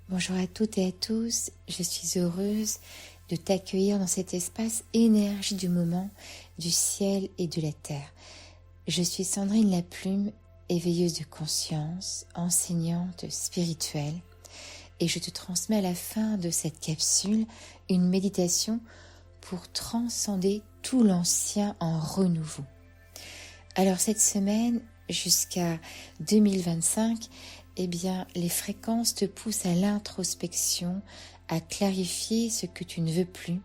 Bonjour à toutes et à tous, je suis heureuse de t'accueillir dans cet espace énergie du moment, du ciel et de la terre. Je suis Sandrine Laplume, éveilleuse de conscience, enseignante spirituelle, et je te transmets à la fin de cette capsule une méditation pour transcender tout l'ancien en renouveau. Alors cette semaine, jusqu'à 2025, les fréquences te poussent à l'introspection, à clarifier ce que tu ne veux plus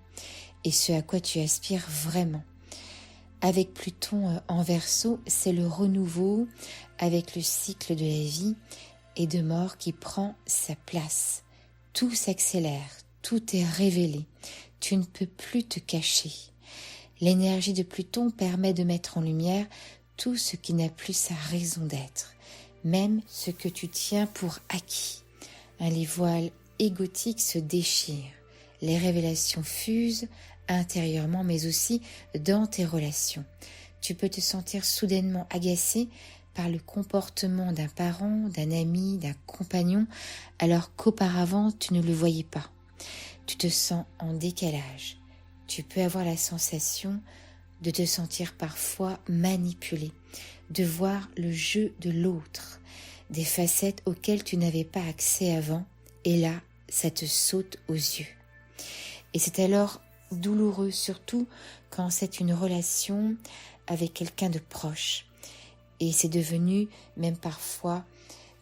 et ce à quoi tu aspires vraiment. Avec Pluton en Verseau, c'est le renouveau avec le cycle de la vie et de mort qui prend sa place. Tout s'accélère, tout est révélé, tu ne peux plus te cacher. L'énergie de Pluton permet de mettre en lumière tout ce qui n'a plus sa raison d'être, même ce que tu tiens pour acquis. Les voiles égotiques se déchirent, les révélations fusent intérieurement mais aussi dans tes relations. Tu peux te sentir soudainement agacé par le comportement d'un parent, d'un ami, d'un compagnon, alors qu'auparavant tu ne le voyais pas. Tu te sens en décalage. Tu peux avoir la sensation de te sentir parfois manipulé, de voir le jeu de l'autre, des facettes auxquelles tu n'avais pas accès avant, et là, ça te saute aux yeux. Et c'est alors douloureux, surtout quand c'est une relation avec quelqu'un de proche, et c'est devenu même parfois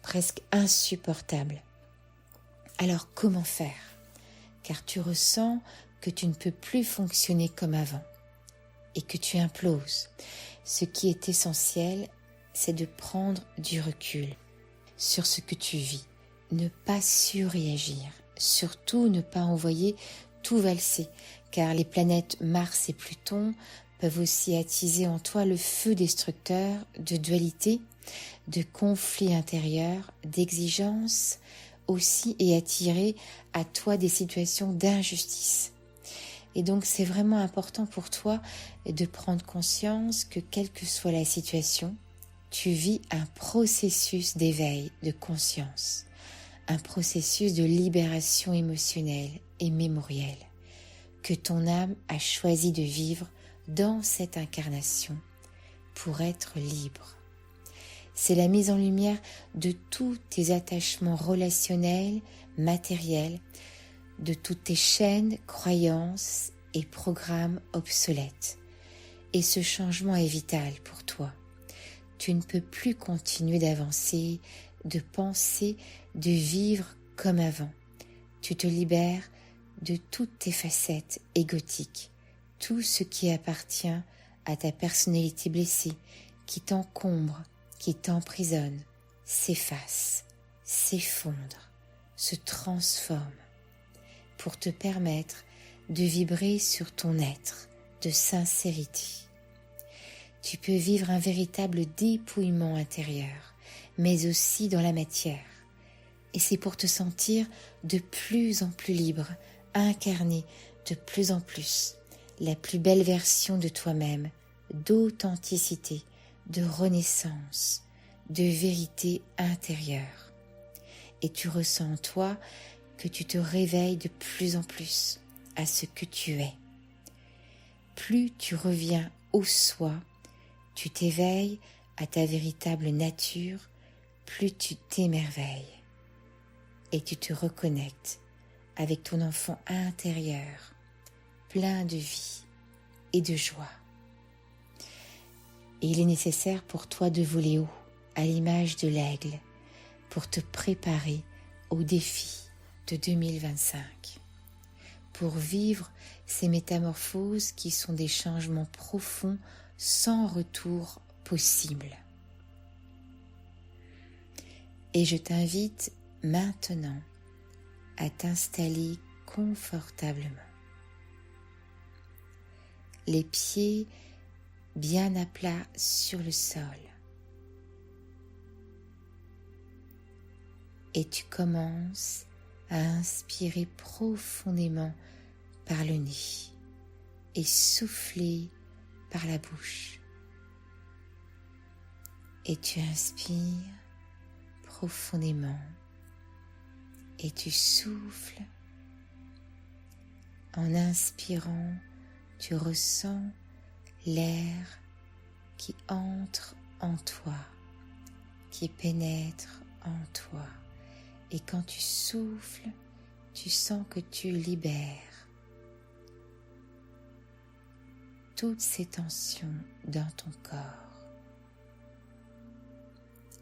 presque insupportable. Alors comment faire ? Car tu ressens que tu ne peux plus fonctionner comme avant et que tu imploses. Ce qui est essentiel, c'est de prendre du recul sur ce que tu vis. Ne pas surréagir, surtout ne pas envoyer tout valser, car les planètes Mars et Pluton peuvent aussi attiser en toi le feu destructeur de dualité, de conflits intérieurs, d'exigences aussi, et attirer à toi des situations d'injustice. Et donc c'est vraiment important pour toi de prendre conscience que quelle que soit la situation, tu vis un processus d'éveil de conscience, un processus de libération émotionnelle et mémorielle que ton âme a choisi de vivre dans cette incarnation pour être libre. C'est la mise en lumière de tous tes attachements relationnels, matériels, de toutes tes chaînes, croyances et programmes obsolètes. Et ce changement est vital pour toi. Tu ne peux plus continuer d'avancer, de penser, de vivre comme avant. Tu te libères de toutes tes facettes égotiques, tout ce qui appartient à ta personnalité blessée, qui t'encombre, qui t'emprisonne, s'efface, s'effondre, se transforme, pour te permettre de vibrer sur ton être de sincérité. Tu peux vivre un véritable dépouillement intérieur, mais aussi dans la matière. Et c'est pour te sentir de plus en plus libre, incarné de plus en plus, la plus belle version de toi-même, d'authenticité, de renaissance, de vérité intérieure. Et tu ressens en toi que tu te réveilles de plus en plus à ce que tu es. Plus tu reviens au soi, tu t'éveilles à ta véritable nature, plus tu t'émerveilles et tu te reconnectes avec ton enfant intérieur, plein de vie et de joie. Et il est nécessaire pour toi de voler haut, à l'image de l'aigle, pour te préparer au défi de 2025, pour vivre ces métamorphoses qui sont des changements profonds sans retour possible. Et je t'invite maintenant à t'installer confortablement, les pieds bien à plat sur le sol, et tu commences à inspirer profondément par le nez et souffler par la bouche. Et tu inspires profondément et tu souffles. En inspirant, tu ressens l'air qui entre en toi, qui pénètre en toi. Et quand tu souffles, tu sens que tu libères toutes ces tensions dans ton corps.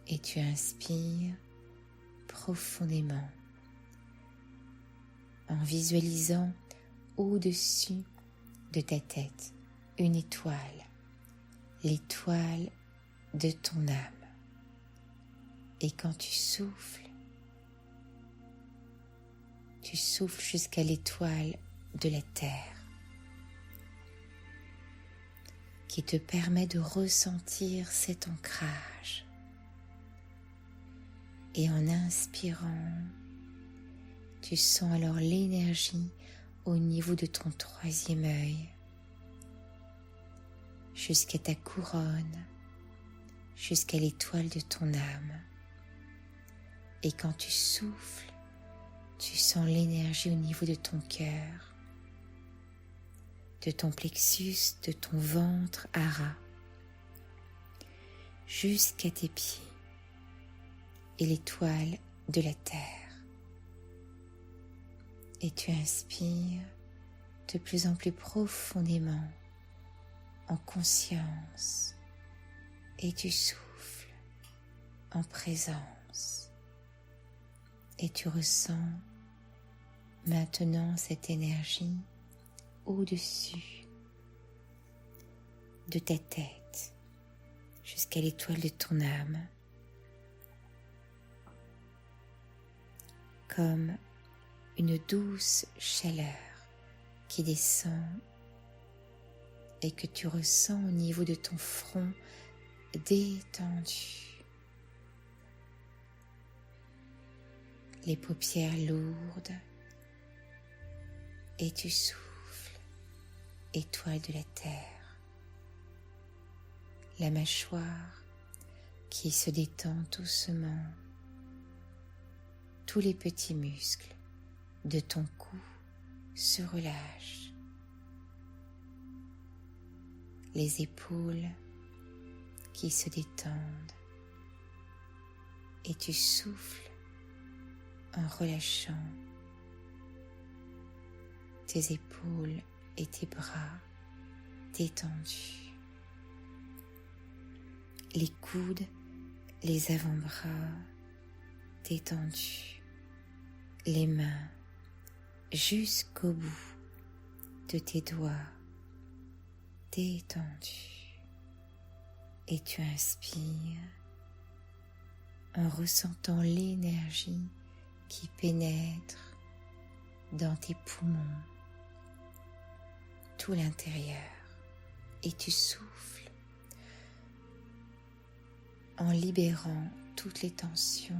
Et tu inspires profondément en visualisant au-dessus de ta tête une étoile, l'étoile de ton âme. Et quand tu souffles jusqu'à l'étoile de la terre qui te permet de ressentir cet ancrage. Et en inspirant, tu sens alors l'énergie au niveau de ton troisième œil, jusqu'à ta couronne, jusqu'à l'étoile de ton âme. Et quand tu souffles, tu sens l'énergie au niveau de ton cœur, de ton plexus, de ton ventre, hara, jusqu'à tes pieds et l'étoile de la terre. Et tu inspires de plus en plus profondément en conscience et tu souffles en présence. Et tu ressens maintenant cette énergie au-dessus de ta tête jusqu'à l'étoile de ton âme, comme une douce chaleur qui descend et que tu ressens au niveau de ton front détendu, les paupières lourdes, et tu souffles, étoile de la terre, la mâchoire qui se détend doucement, tous les petits muscles de ton cou se relâchent, les épaules qui se détendent et tu souffles en relâchant tes épaules et tes bras détendus, les coudes, les avant-bras détendus, les mains jusqu'au bout de tes doigts détendus. Et tu inspires en ressentant l'énergie qui pénètre dans tes poumons, tout l'intérieur, et tu souffles en libérant toutes les tensions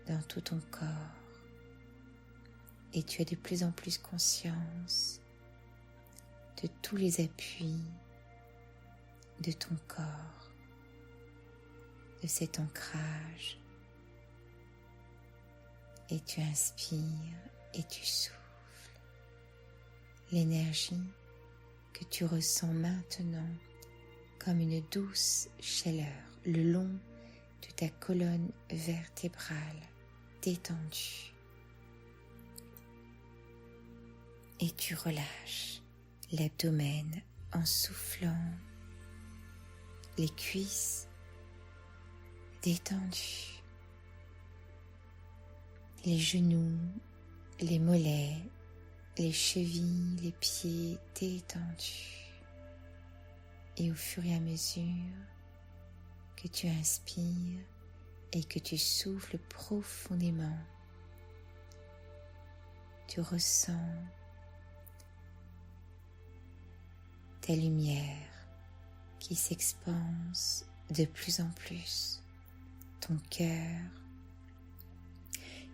dans tout ton corps, et tu as de plus en plus conscience de tous les appuis de ton corps, de cet ancrage, et tu inspires et tu souffles l'énergie que tu ressens maintenant comme une douce chaleur le long de ta colonne vertébrale détendue. Et tu relâches l'abdomen en soufflant, les cuisses détendues, les genoux, les mollets, les chevilles, les pieds détendus. Et au fur et à mesure que tu inspires et que tu souffles profondément, tu ressens ta lumière qui s'expanse de plus en plus, ton cœur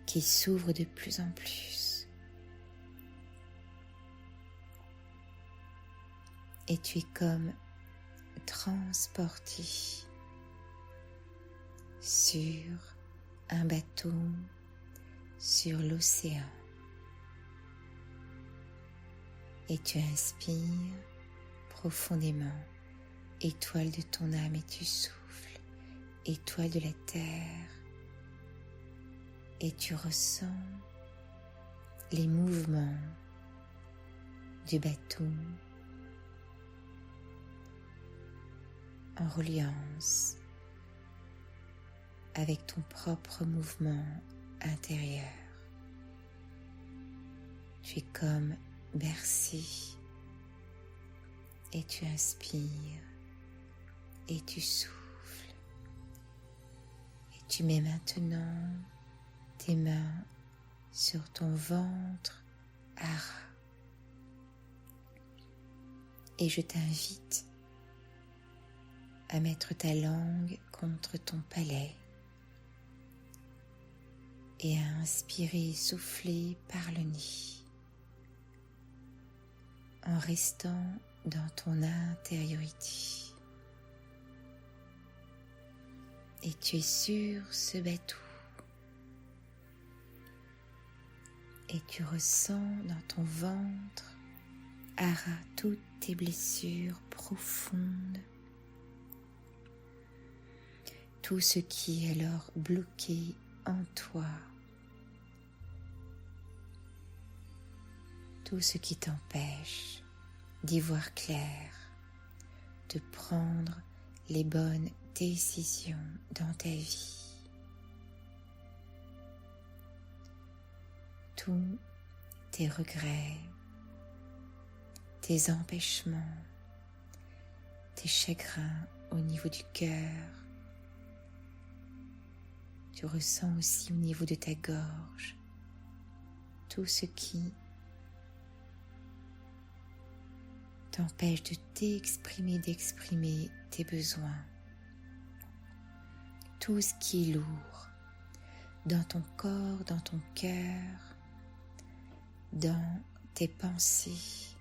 qui s'ouvre de plus en plus. Et tu es comme transporté sur un bateau sur l'océan. Et tu inspires profondément, étoile de ton âme, et tu souffles, étoile de la terre, et tu ressens les mouvements du bateau en reliance avec ton propre mouvement intérieur. Tu es comme bercé et tu inspires et tu souffles et tu mets maintenant tes mains sur ton ventre à ras. Et je t'invite à mettre ta langue contre ton palais et à inspirer et souffler par le nez en restant dans ton intériorité. Et tu es sur ce bateau et tu ressens dans ton ventre à ras toutes tes blessures profondes, tout ce qui est alors bloqué en toi, tout ce qui t'empêche d'y voir clair, de prendre les bonnes décisions dans ta vie. Tous tes regrets, tes empêchements, tes chagrins au niveau du cœur. Tu ressens aussi au niveau de ta gorge tout ce qui t'empêche de t'exprimer, d'exprimer tes besoins. Tout ce qui est lourd dans ton corps, dans ton cœur, dans tes pensées,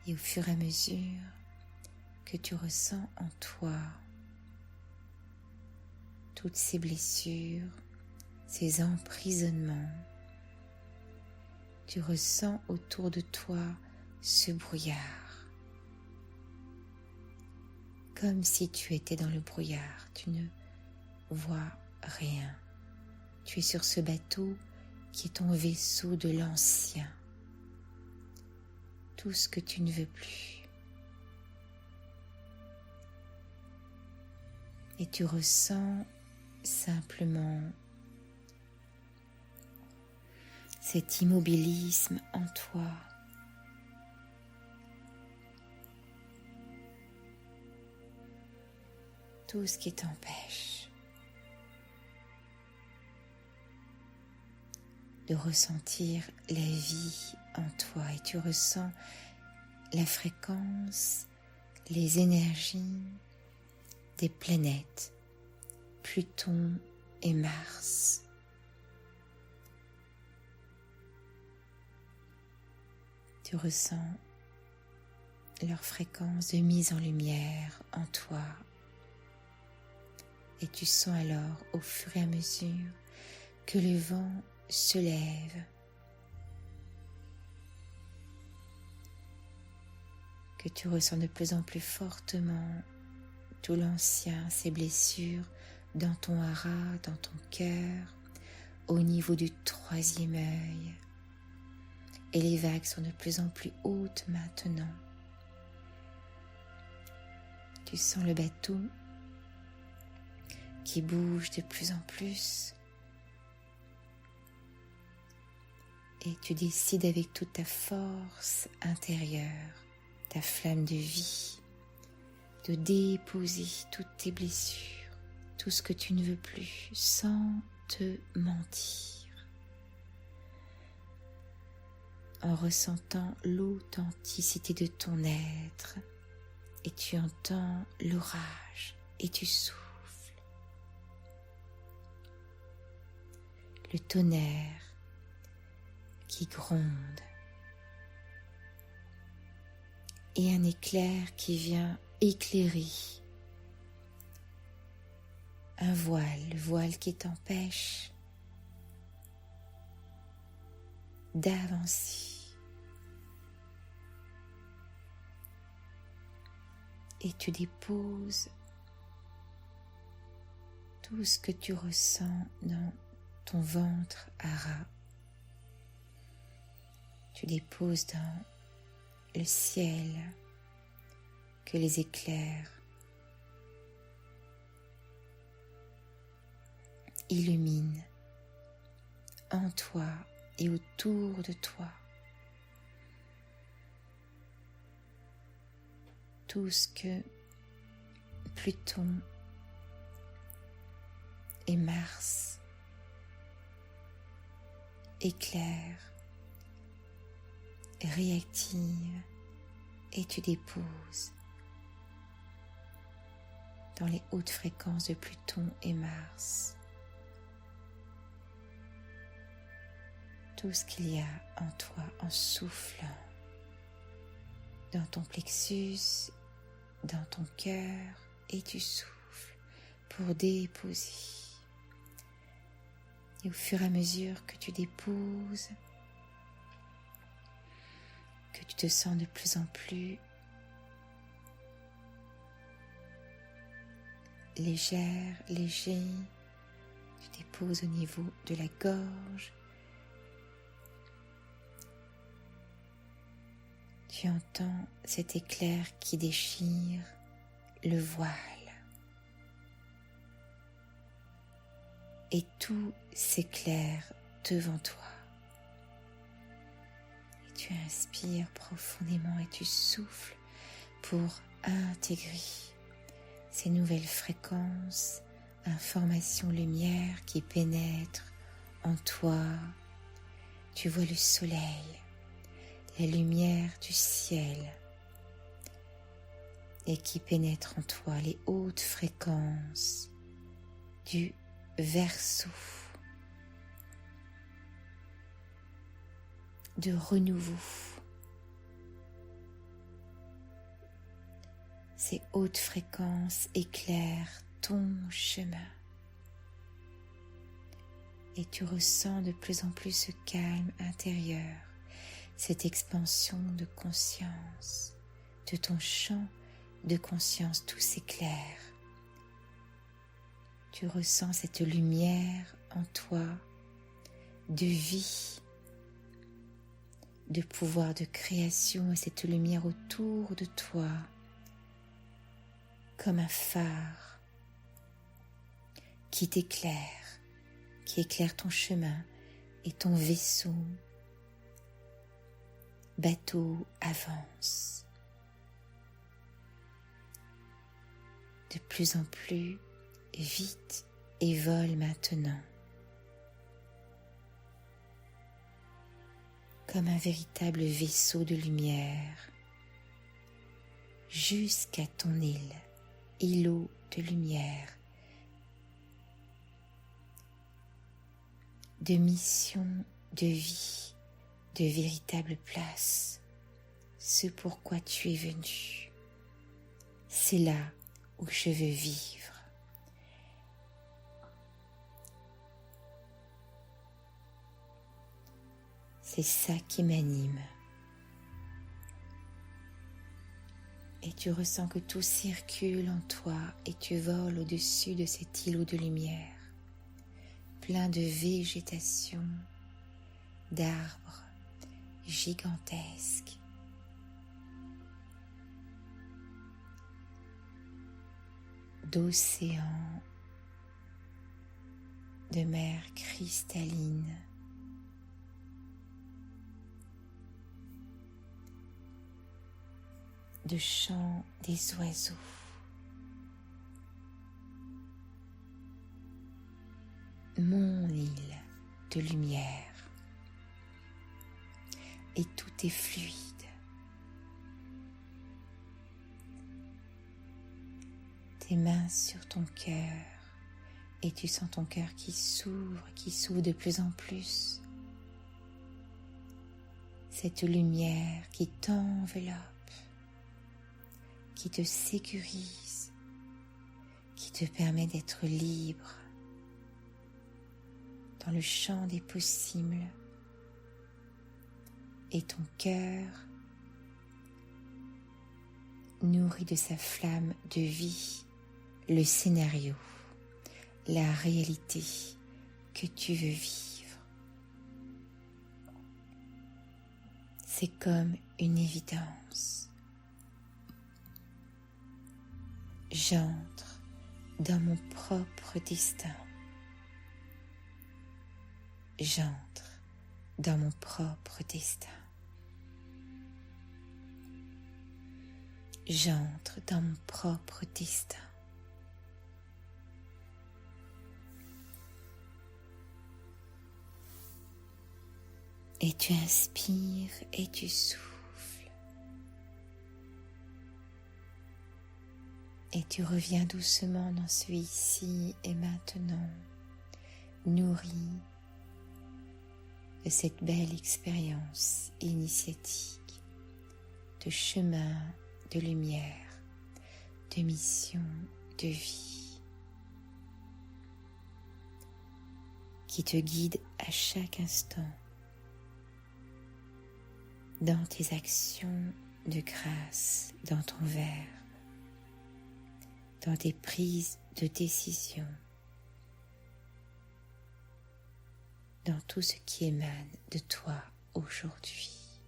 et au fur et à mesure que tu ressens en toi toutes ces blessures, ces emprisonnements, tu ressens autour de toi ce brouillard, comme si tu étais dans le brouillard, tu ne vois rien. Tu es sur ce bateau qui est ton vaisseau de l'ancien, tout ce que tu ne veux plus. Et tu ressens simplement cet immobilisme en toi. Tout ce qui t'empêche de ressentir la vie en toi, et tu ressens la fréquence, les énergies des planètes, Pluton et Mars. Tu ressens leur fréquence de mise en lumière en toi. Et tu sens alors au fur et à mesure que le vent se lève, que tu ressens de plus en plus fortement tout l'ancien, ces blessures dans ton hara, dans ton cœur, au niveau du troisième œil. Et les vagues sont de plus en plus hautes maintenant. Tu sens le bateau qui bouge de plus en plus. Et tu décides avec toute ta force intérieure, ta flamme de vie, de déposer toutes tes blessures, tout ce que tu ne veux plus, sans te mentir, en ressentant l'authenticité de ton être, et tu entends l'orage, et tu souffles. Le tonnerre qui gronde, et un éclair qui vient éclairer un voile, le voile qui t'empêche d'avancer. Et tu déposes tout ce que tu ressens dans ton ventre à ras. Tu déposes dans le ciel que les éclairs illuminent en toi et autour de toi. Tout ce que Pluton et Mars éclairent, réactivent, et tu déposes dans les hautes fréquences de Pluton et Mars tout ce qu'il y a en toi en soufflant dans ton plexus, dans ton cœur, et tu souffles pour déposer. Et au fur et à mesure que tu déposes, que tu te sens de plus en plus légère, léger, tu déposes au niveau de la gorge. Tu entends cet éclair qui déchire le voile. Et tout s'éclaire devant toi. Et tu inspires profondément et tu souffles pour intégrer ces nouvelles fréquences, informations, lumière qui pénètrent en toi. Tu vois le soleil, la lumière du ciel et qui pénètre en toi les hautes fréquences du Verseau, de renouveau. Ces hautes fréquences éclairent ton chemin et tu ressens de plus en plus ce calme intérieur, cette expansion de conscience, de ton champ de conscience, tout s'éclaire. Tu ressens cette lumière en toi de vie, de pouvoir de création, et cette lumière autour de toi comme un phare qui t'éclaire, qui éclaire ton chemin et ton vaisseau. Bateau avance de plus en plus vite et vole maintenant comme un véritable vaisseau de lumière jusqu'à ton île, îlot de lumière, de mission, de vie, de véritable place, ce pourquoi tu es venu. C'est là où je veux vivre. C'est ça qui m'anime. Et tu ressens que tout circule en toi et tu voles au-dessus de cet îlot de lumière, plein de végétation, d'arbres gigantesques, d'océans, de mer cristalline, de chants des oiseaux, mon île de lumière, et tout est fluide. Tes mains sur ton cœur et tu sens ton cœur qui s'ouvre de plus en plus. Cette lumière qui t'enveloppe, qui te sécurise, qui te permet d'être libre dans le champ des possibles, et ton cœur nourrit de sa flamme de vie le scénario, la réalité que tu veux vivre. C'est comme une évidence. J'entre dans mon propre destin. J'entre dans mon propre destin. J'entre dans mon propre destin. Et tu inspires et tu souffles. Et tu reviens doucement dans ce ici et maintenant, nourri de cette belle expérience initiatique, de chemin, de lumière, de mission, de vie, qui te guide à chaque instant dans tes actions de grâce, dans ton verbe, dans tes prises de décision, dans tout ce qui émane de toi aujourd'hui.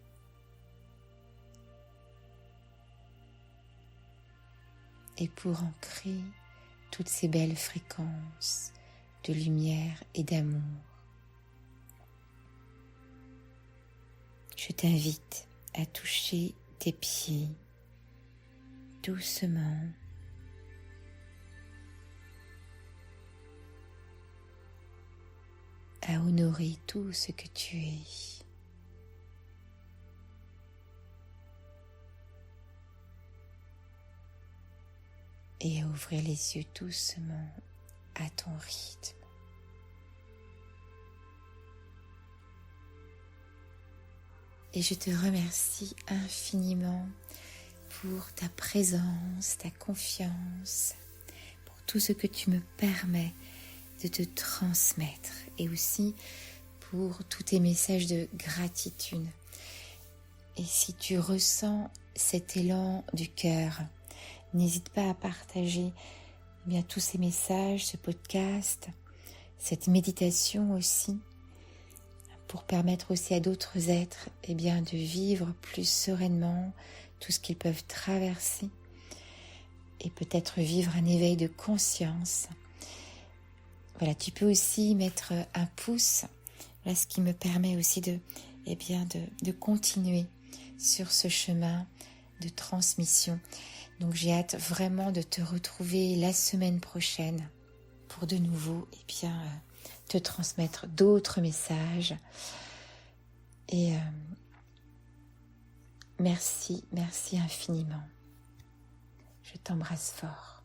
Et pour ancrer toutes ces belles fréquences de lumière et d'amour, je t'invite à toucher tes pieds doucement, à honorer tout ce que tu es. Et à ouvrir les yeux doucement à ton rythme. Et je te remercie infiniment pour ta présence, ta confiance, pour tout ce que tu me permets de te transmettre et aussi pour tous tes messages de gratitude. Et si tu ressens cet élan du cœur, n'hésite pas à partager bien tous ces messages, ce podcast, cette méditation aussi, pour permettre aussi à d'autres êtres bien, de vivre plus sereinement tout ce qu'ils peuvent traverser et peut-être vivre un éveil de conscience. Voilà, tu peux aussi mettre un pouce, voilà, ce qui me permet aussi de continuer sur ce chemin de transmission. Donc j'ai hâte vraiment de te retrouver la semaine prochaine pour de nouveau te transmettre d'autres messages. Et merci infiniment. Je t'embrasse fort.